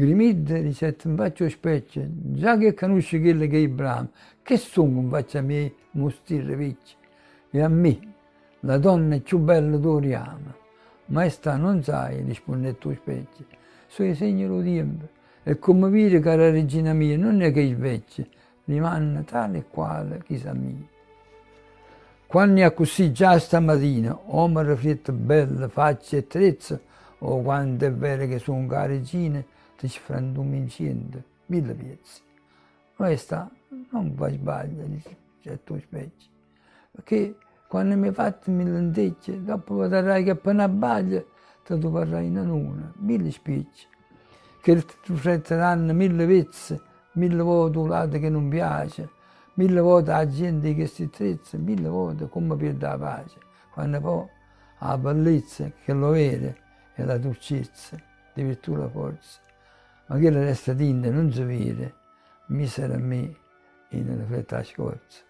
Grimid dice, ti faccio specie, già che conosci quello che è Abramo, che sono faccio a me mostire vecchi? E a me, la donna più bella d'Oriama. Maestà, non sai, risponde il tuo specchio, sono i segni del tempo. E come vedi, cara regina mia, non è che i vecchi rimane tale e quale, chissà mia. Quando è così già stamattina, o mi rifletto bella faccia e trezza, o quando è vero che sono caricine, ti ci frantumo insieme, mille pezzi. Maestà, non fai sbaglio, dice il tuo specchio, perché quando mi hai fatto mille lenticchie, dopo vedrai che appena sbaglio, ti troverai in una, mille spicci, che ti fretteranno mille pezzi, mille volte un lato che non piace, mille volte la gente che si trezza, mille volte come perde la pace, quando poi la bellezza che lo vede è la dolcezza, di virtù la forza, ma che resta tinta non si vede, misera a me, e non riflette la scorza.